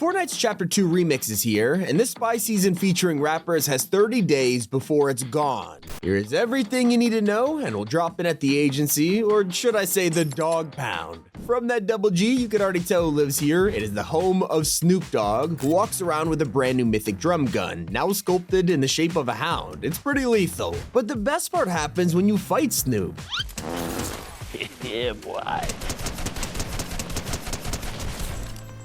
Fortnite's Chapter 2 Remix is here, and this spy season featuring rappers has 30 days before it's gone. Here is everything you need to know, and we'll drop in at the agency, or should I say the dog pound. From that double G, you can already tell who lives here. It is the home of Snoop Dogg, who walks around with a brand new mythic drum gun, now sculpted in the shape of a hound. It's pretty lethal. But the best part happens when you fight Snoop. Yeah, boy.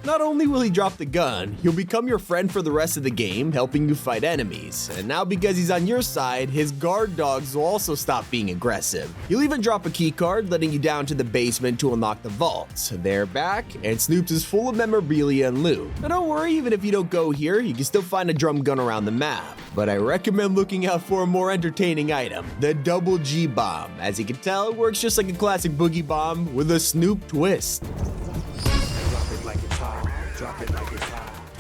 Not only will he drop the gun, he'll become your friend for the rest of the game, helping you fight enemies. And now because he's on your side, his guard dogs will also stop being aggressive. He'll even drop a key card, letting you down to the basement to unlock the vault. They're back, and Snoop's is full of memorabilia and loot. Now don't worry, even if you don't go here, you can still find a drum gun around the map. But I recommend looking out for a more entertaining item, the double G bomb. As you can tell, it works just like a classic boogie bomb with a Snoop twist.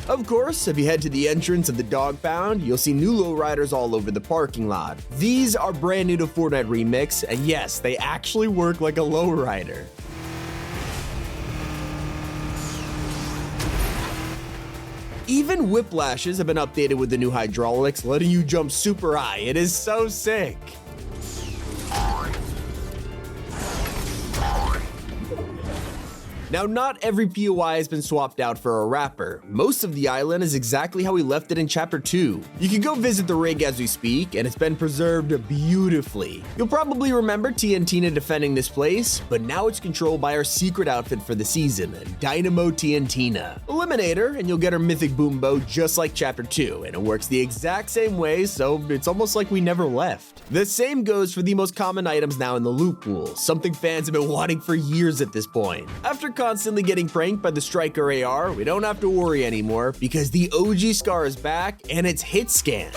Of course, if you head to the entrance of the dog pound, you'll see new lowriders all over the parking lot. These are brand new to Fortnite Remix, and yes, they actually work like a lowrider. Even whiplashes have been updated with the new hydraulics, letting you jump super high. It is so sick. Now, not every POI has been swapped out for a rapper. Most of the island is exactly how we left it in Chapter 2. You can go visit the rig as we speak, and it's been preserved beautifully. You'll probably remember TNTina defending this place, but now it's controlled by our secret outfit for the season, Dynamo TNTina. Eliminate her, and you'll get her mythic boom bow just like Chapter 2, and it works the exact same way, so it's almost like we never left. The same goes for the most common items now in the loot pool, something fans have been wanting for years at this point. After constantly getting pranked by the Striker AR, we don't have to worry anymore because the OG Scar is back and it's hit scan.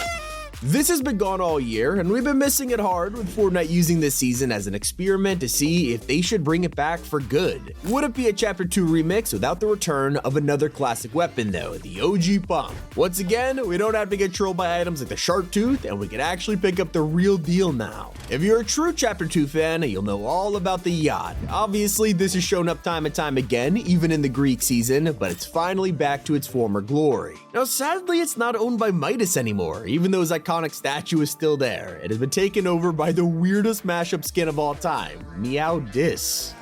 This has been gone all year, and we've been missing it hard with Fortnite using this season as an experiment to see if they should bring it back for good. Would it be a Chapter 2 remix without the return of another classic weapon though, the OG pump? Once again, we don't have to get trolled by items like the shark tooth, and we can actually pick up the real deal now. If you're a true Chapter 2 fan, you'll know all about the yacht. Obviously, this has shown up time and time again, even in the Greek season, but it's finally back to its former glory. Now sadly, it's not owned by Midas anymore, even though his iconic statue is still there. It has been taken over by the weirdest mashup skin of all time, Meow Dis.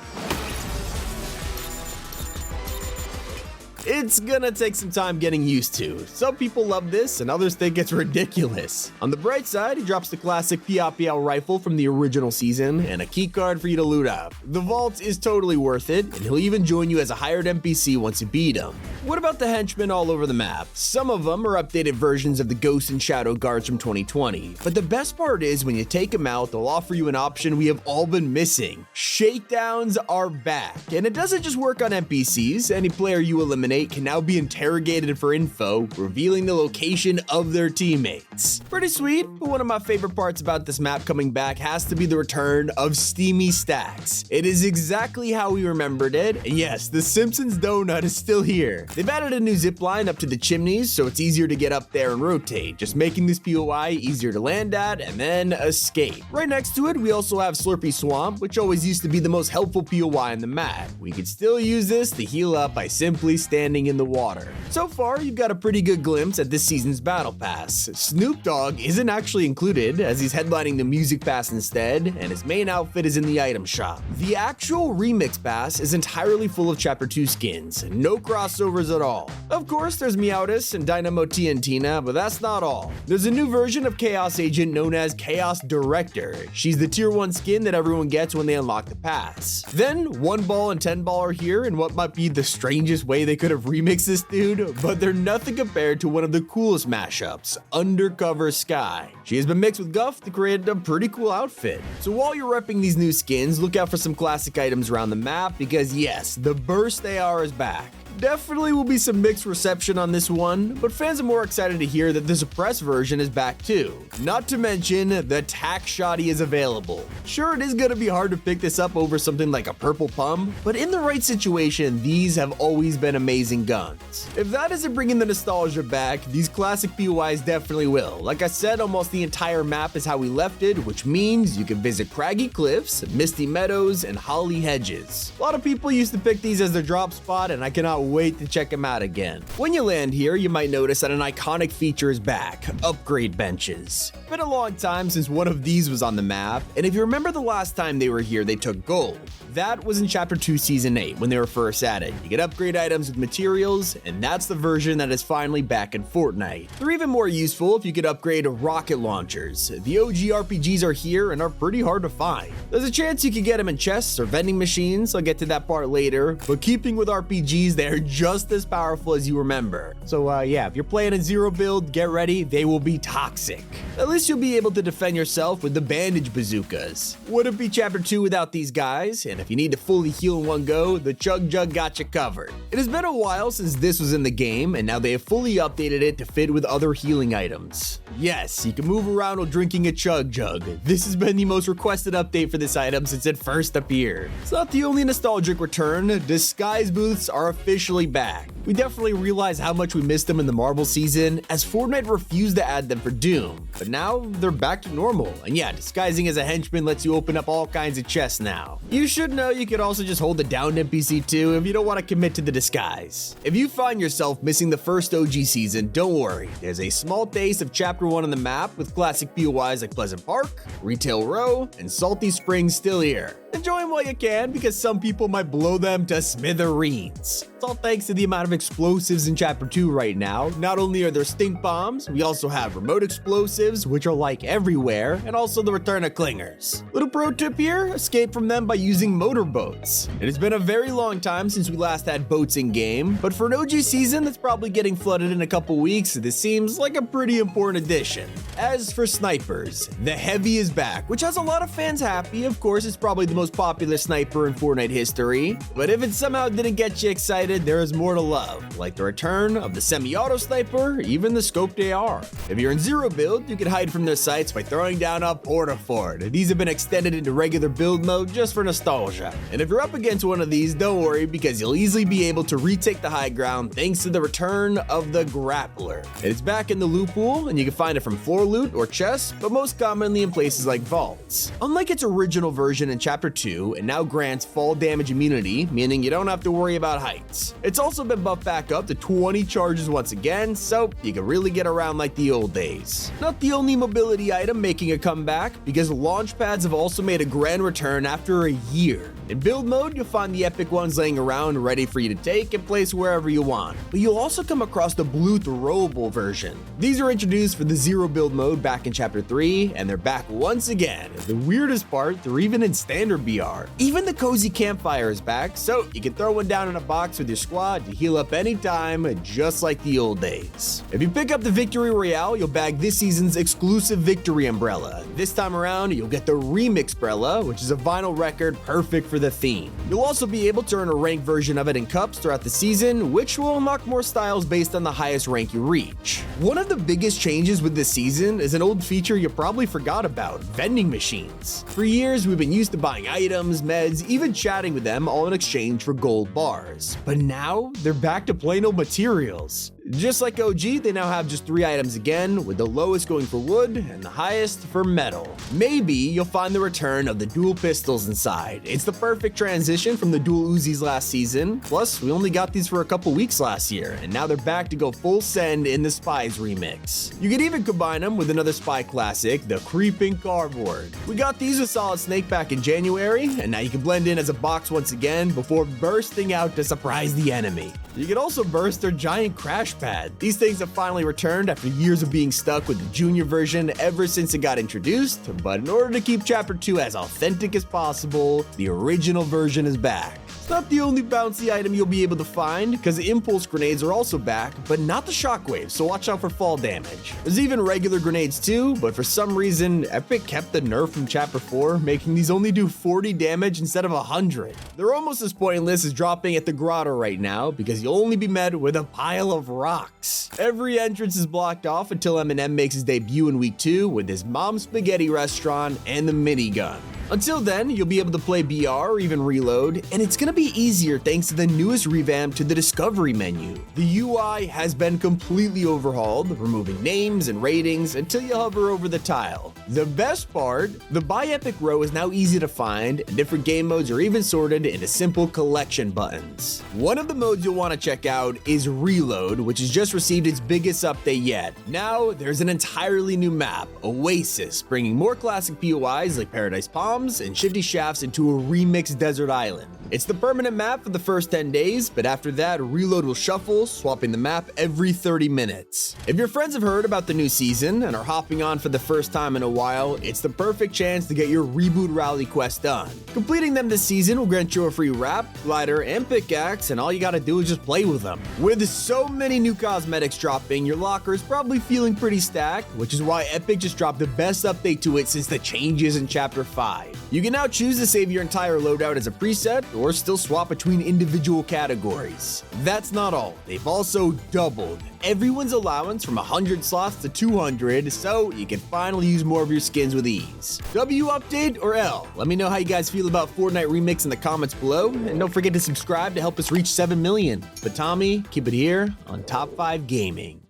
It's gonna take some time getting used to. Some people love this and others think it's ridiculous. On the bright side, he drops the classic PRPL rifle from the original season and a key card for you to loot up. The vault is totally worth it, and he'll even join you as a hired NPC once you beat him. What about the henchmen all over the map? Some of them are updated versions of the Ghost and Shadow guards from 2020, but the best part is when you take them out, they'll offer you an option we have all been missing. Shakedowns are back, and it doesn't just work on NPCs. Any player you eliminate can now be interrogated for info, revealing the location of their teammates. Pretty sweet, but one of my favorite parts about this map coming back has to be the return of Steamy Stacks. It is exactly how we remembered it, and yes, the Simpsons donut is still here. They've added a new zip line up to the chimneys, so it's easier to get up there and rotate, just making this POI easier to land at and then escape. Right next to it, we also have Slurpy Swamp, which always used to be the most helpful POI in the map. We could still use this to heal up by simply standing in the water. So far, you've got a pretty good glimpse at this season's Battle Pass. Snoop Dogg isn't actually included, as he's headlining the Music Pass instead, and his main outfit is in the item shop. The actual Remix Pass is entirely full of Chapter 2 skins, no crossovers at all. Of course, there's Meowtis and Dynamo TNTina, but that's not all. There's a new version of Chaos Agent known as Chaos Director. She's the tier 1 skin that everyone gets when they unlock the pass. Then, 1 ball and 10 ball are here in what might be the strangest way they could have remixed this dude, but they're nothing compared to one of the coolest mashups, Undercover Sky. She has been mixed with Guff to create a pretty cool outfit. So while you're repping these new skins, look out for some classic items around the map because yes, the Burst AR is back. Definitely will be some mixed reception on this one, but fans are more excited to hear that the suppressed version is back too. Not to mention, the Tac Shoddy is available. Sure, it is gonna be hard to pick this up over something like a purple pump, but in the right situation, these have always been amazing guns. If that isn't bringing the nostalgia back, these classic POIs definitely will. Like I said, almost the entire map is how we left it, which means you can visit Craggy Cliffs, Misty Meadows, and Holly Hedges. A lot of people used to pick these as their drop spot, and I cannot wait to check them out again. When you land here, you might notice that an iconic feature is back: upgrade benches. It's been a long time since one of these was on the map, and if you remember the last time they were here, they took gold. That was in Chapter 2 Season 8 when they were first added. You get upgrade items with materials, and that's the version that is finally back in Fortnite. They're even more useful if you could upgrade rocket launchers. The OG RPGs are here and are pretty hard to find. There's a chance you could get them in chests or vending machines, I'll get to that part later, but keeping with RPGs, they're just as powerful as you remember. So yeah, if you're playing a zero build, get ready, they will be toxic. At least you'll be able to defend yourself with the bandage bazookas. Wouldn't be Chapter 2 without these guys, and if you need to fully heal in one go, the Chug Jug got you covered. It has been a while since this was in the game, and now they have fully updated it to fit with other healing items. Yes, you can move around while drinking a Chug Jug. This has been the most requested update for this item since it first appeared. It's not the only nostalgic return. Disguise booths are officially back. We definitely realized how much we missed them in the Marvel season, as Fortnite refused to add them for Doom. But now they're back to normal, and yeah, disguising as a henchman lets you open up all kinds of chests now. You should know you could also just hold the downed NPC too if you don't want to commit to the disguise. If you find yourself missing the first OG season, don't worry. There's a small taste of Chapter 1 on the map with classic POIs like Pleasant Park, Retail Row, and Salty Springs still here. Enjoy them while you can, because some people might blow them to smithereens. It's all thanks to the amount of explosives in Chapter 2 right now. Not only are there stink bombs, we also have remote explosives, which are like everywhere, and also the return of clingers. Little pro tip here, escape from them by using motorboats. It has been a very long time since we last had boats in game, but for an OG season that's probably getting flooded in a couple weeks, this seems like a pretty important addition. As for snipers, the Heavy is back, which has a lot of fans happy. Of course, it's probably the most popular sniper in Fortnite history, but if it somehow didn't get you excited, there is more to love, like the return of the semi-auto sniper, even the scoped AR. If you're in zero build, you can hide from their sights by throwing down a porta-fort. These have been extended into regular build mode just for nostalgia. And if you're up against one of these, don't worry, because you'll easily be able to retake the high ground thanks to the return of the grappler. It is back in the loot pool, and you can find it from floor loot or chests, but most commonly in places like vaults. Unlike its original version in Chapter 2, it now grants fall damage immunity, meaning you don't have to worry about heights. It's also been buffed back up to 20 charges once again, so you can really get around like the old days. Not the only mobility item making a comeback, because launch pads have also made a grand return after a year. In build mode, you'll find the epic ones laying around ready for you to take and place wherever you want, but you'll also come across the blue throwable version. These are introduced for the zero build mode back in Chapter 3, and they're back once again. The weirdest part, they're even in standard BR. Even the cozy campfire is back, so you can throw one down in a box with your squad to heal up anytime, just like the old days. If you pick up the Victory Royale, you'll bag this season's exclusive Victory Umbrella. This time around, you'll get the REMIX Umbrella, which is a vinyl record perfect for the theme. You'll also be able to earn a ranked version of it in cups throughout the season, which will unlock more styles based on the highest rank you reach. One of the biggest changes with this season is an old feature you probably forgot about: vending machines. For years, we've been used to buying items, meds, even chatting with them, all in exchange for gold bars. But now, they're back to plain old materials. Just like OG, they now have just 3 items again, with the lowest going for wood and the highest for metal. Maybe you'll find the return of the dual pistols inside. It's the perfect transition from the dual Uzis last season. Plus, we only got these for a couple weeks last year, and now they're back to go full send in the Spies remix. You could even combine them with another Spy classic, the Creeping Cardboard. We got these with Solid Snake back in January, and now you can blend in as a box once again before bursting out to surprise the enemy. You can also burst their giant crash pad. These things have finally returned after years of being stuck with the junior version ever since it got introduced, but in order to keep Chapter 2 as authentic as possible, the original version is back. It's not the only bouncy item you'll be able to find, because the impulse grenades are also back, but not the shockwaves, so watch out for fall damage. There's even regular grenades too, but for some reason, Epic kept the nerf from Chapter 4, making these only do 40 damage instead of 100. They're almost as pointless as dropping at the grotto right now, because you'll only be met with a pile of rocks. Every entrance is blocked off until Eminem makes his debut in week 2 with his mom's spaghetti restaurant and the minigun. Until then, you'll be able to play BR or even reload, and it's gonna be easier thanks to the newest revamp to the discovery menu. The UI has been completely overhauled, removing names and ratings until you hover over the tile. The best part, the Buy Epic row is now easy to find, and different game modes are even sorted into simple collection buttons. One of the modes you'll want to check out is Reload, which has just received its biggest update yet. Now, there's an entirely new map, Oasis, bringing more classic POIs like Paradise Palms and Shifty Shafts into a remixed desert island. It's the permanent map for the first 10 days, but after that, Reload will shuffle, swapping the map every 30 minutes. If your friends have heard about the new season and are hopping on for the first time in a while, it's the perfect chance to get your Reboot Rally quest done. Completing them this season will grant you a free wrap, glider, and pickaxe, and all you gotta do is just play with them. With so many new cosmetics dropping, your locker is probably feeling pretty stacked, which is why Epic just dropped the best update to it since the changes in Chapter 5. You can now choose to save your entire loadout as a preset, or still swap between individual categories. That's not all. They've also doubled everyone's allowance from 100 slots to 200, so you can finally use more of your skins with ease. W update or L? Let me know how you guys feel about Fortnite REMIX in the comments below, and don't forget to subscribe to help us reach 7 million. But Tommy, keep it here on Top 5 Gaming.